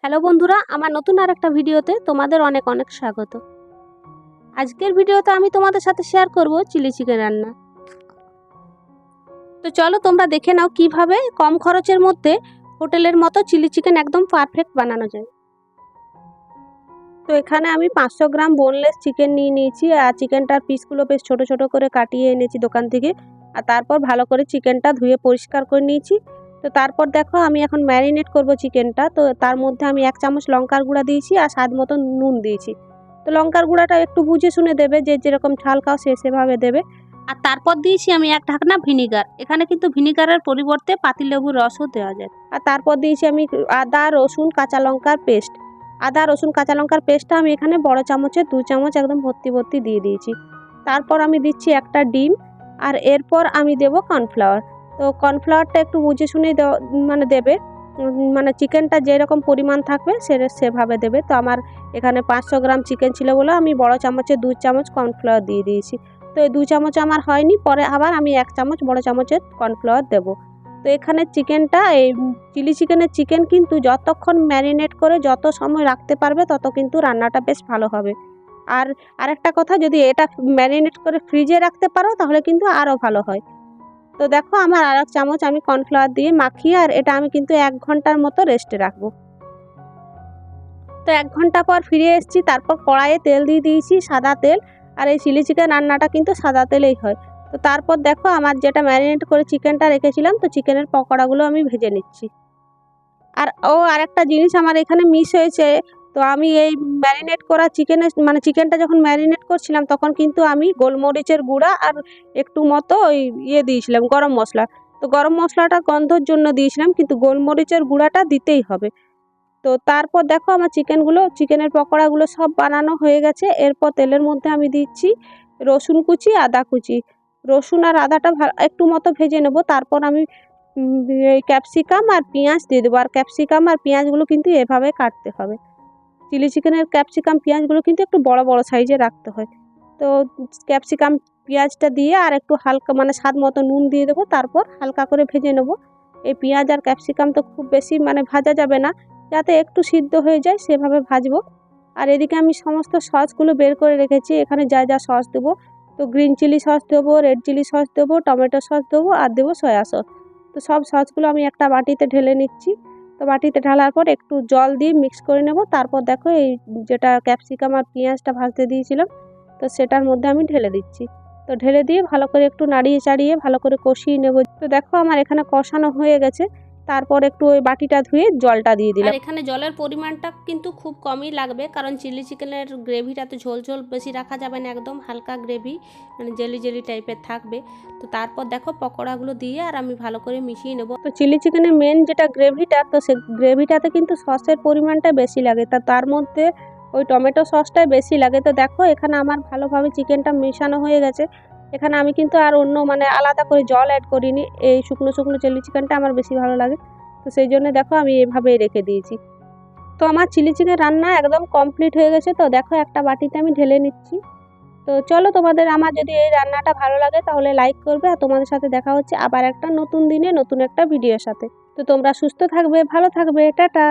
Hello বন্ধুরা, আমার নতুন আর একটা ভিডিওতে তোমাদের অনেক অনেক স্বাগত। আজকের ভিডিওতে আমি তোমাদের সাথে শেয়ার করব চিলি চিকেন রান্না। তো চলো তোমরা দেখে নাও কিভাবে কম খরচের মধ্যে হোটেলের মতো চিলি চিকেন একদম পারফেক্ট বানানো যায়। তো এখানে আমি 500 গ্রাম বোনলেস চিকেন নিয়ে নিয়েছি, আর চিকেনটার পিসগুলো বেশ ছোট ছোট করে কাটিয়ে এনেছি দোকান থেকে। আর তারপর ভালো করে চিকেনটা ধুয়ে পরিষ্কার করে নিয়েছি। তো তারপর দেখো আমি এখন ম্যারিনেট করব চিকেনটা। তো তার মধ্যে আমি 1 চামচ লঙ্কার গুঁড়া দিয়েছি আর স্বাদ মতো নুন দিয়েছি। তো লঙ্কার গুঁড়াটা একটু বুঝে শুনে দেবে, যে যেরকম ঝাল খাও সে সেভাবে দেবে। আর তারপর দিয়েছি আমি 1 ঢাকনা ভিনিগার। এখানে কিন্তু ভিনিগারের পরিবর্তে পাতিলেবুর রসও দেওয়া যায়। আর তারপর দিয়েছি আমি আদা রসুন কাঁচা লঙ্কার পেস্ট। আদা রসুন কাঁচা লঙ্কার পেস্টটা আমি এখানে বড় চামচে 2 চামচ একদম ভর্তি ভর্তি দিয়ে দিয়েছি। তারপর আমি দিচ্ছি একটা ডিম, আর এরপর আমি দেব কর্নফ্লাওয়ার। তো কর্নফ্লাওয়ারটা একটু বুঝে শুনেই দেবে, মানে চিকেনটা যেরকম পরিমাণ থাকবে সেভাবে দেবে। তো আমার এখানে 500 গ্রাম চিকেন ছিল বলে আমি বড় চামচে 2 চামচ কর্নফ্লাওয়ার দিয়ে দিয়েছি। তো এই 2 চামচ আমার হয়নি, পরে আবার আমি 1 চামচ বড় চামচের কর্নফ্লাওয়ার দেবো। তো এখানে চিকেনটা, এই চিলি চিকেনের চিকেন কিন্তু যতক্ষণ ম্যারিনেট করে যত সময় রাখতে পারবে তত কিন্তু রান্নাটা বেশ ভালো হবে। আর আরেকটা কথা, যদি এটা ম্যারিনেট করে ফ্রিজে রাখতে পারো তাহলে কিন্তু আরও ভালো হয়। তো দেখো আমার আর 1 চামচ আমি কর্নফ্লাওয়ার দিয়ে মাখিয়ে, আর এটা আমি কিন্তু 1 ঘন্টার মতো রেস্টে রাখবো। তো 1 ঘন্টা পর ফিরে এসেছি। তারপর কড়াইয়ে তেল দিয়ে দিয়েছি, সাদা তেল। আর এই চিলি চিকেন রান্নাটা কিন্তু সাদা তেলেই হয়। তো তারপর দেখো আমার যেটা ম্যারিনেট করে চিকেনটা রেখেছিলাম, তো চিকেনের পকোড়াগুলো আমি ভেজে নিচ্ছি। আর আরেকটা জিনিস আমার এখানে মিস হয়েছে। তো আমি এই ম্যারিনেট করা চিকেনটা যখন ম্যারিনেট করছিলাম তখন কিন্তু আমি গোলমরিচের গুঁড়া আর একটু মতো ওই দিয়েছিলাম গরম মশলা। তো গরম মশলাটা গন্ধর জন্য দিয়েছিলাম, কিন্তু গোলমরিচের গুঁড়াটা দিতেই হবে। তো তারপর দেখো আমার চিকেনের পকোড়াগুলো সব বানানো হয়ে গেছে। এরপর তেলের মধ্যে আমি দিচ্ছি রসুন কুচি আদা কুচি। রসুন আর আদাটা একটু মতো ভেজে নেব। তারপর আমি এই ক্যাপসিকাম আর পেঁয়াজ দিয়ে দেবো। আর ক্যাপসিকাম আর পেঁয়াজগুলো কিন্তু এভাবে কাটতে হবে। চিলি চিকেনের ক্যাপসিকাম পেঁয়াজগুলো কিন্তু একটু বড় বড় সাইজে রাখতে হয়। তো ক্যাপসিকাম পেঁয়াজটা দিয়ে আর একটু হালকা স্বাদ মতো নুন দিয়ে দেবো। তারপর হালকা করে ভেজে নেব। এই পেঁয়াজ আর ক্যাপসিকাম তো খুব বেশি ভাজা যাবে না, যাতে একটু সিদ্ধ হয়ে যায় সেভাবে ভাজবো। আর এদিকে আমি সমস্ত সসগুলো বের করে রেখেছি। এখানে যা যা সস দেবো, তো গ্রিন চিলি সস দেবো, রেড চিলি সস দেবো, টমেটো সস দেবো, আর দেবো সয়া সস। তো সব সসগুলো আমি একটা বাটিতে ঢেলে নিচ্ছি। তো বাটিতে ঢালার পর একটু জল দিয়ে মিক্স করে নেব। তারপর দেখো এই যেটা ক্যাপসিকাম আর পেঁয়াজটা ভাজতে দিয়েছিলাম, তো সেটার মধ্যে আমি ঢেলে দিচ্ছি। তো ঢেলে দিয়ে ভালো করে একটু নাড়িয়ে চাড়িয়ে ভালো করে কষিয়ে নেব। তো দেখো আমার এখানে কষানো হয়ে গেছে। তারপর একটু ওই বাটিটা ধুয়ে জলটা দিয়ে দিলাম। আর এখানে জলের পরিমাণটা কিন্তু খুব কমই লাগবে, কারণ চিলি চিকেনের গ্রেভিটাতে ঝোল ঝোল বেশি রাখা যাবে না, একদম হালকা গ্রেভি জেলি জেলি টাইপের থাকবে। তো তারপর দেখো পকোড়াগুলো দিয়ে আর আমি ভালো করে মিশিয়ে নেব। তো চিলি চিকেনের মেন যেটা গ্রেভিটা, তো সেই গ্রেভিটাতে কিন্তু সসের পরিমাণটা বেশি লাগে, তার মধ্যে ওই টমেটো সসটাই বেশি লাগে। তো দেখো এখানে আমার ভালোভাবে চিকেনটা মেশানো হয়ে গেছে। এখানে আমি কিন্তু আর অন্য আলাদা করে জল অ্যাড করিনি। এই শুকনো শুকনো চিলি চিকেনটা আমার বেশি ভালো লাগে, তো সেই জন্য দেখো আমি এভাবেই রেখে দিয়েছি। তো আমার চিলি চিকেন রান্না একদম কমপ্লিট হয়ে গেছে। তো দেখো একটা বাটিতে আমি ঢেলে নিচ্ছি। তো চলো আমার যদি এই রান্নাটা ভালো লাগে তাহলে লাইক করবে, আর তোমাদের সাথে দেখা হচ্ছে আবার একটা নতুন দিনে নতুন একটা ভিডিওর সাথে। তো তোমরা সুস্থ থাকবে, ভালো থাকবে, টাটা।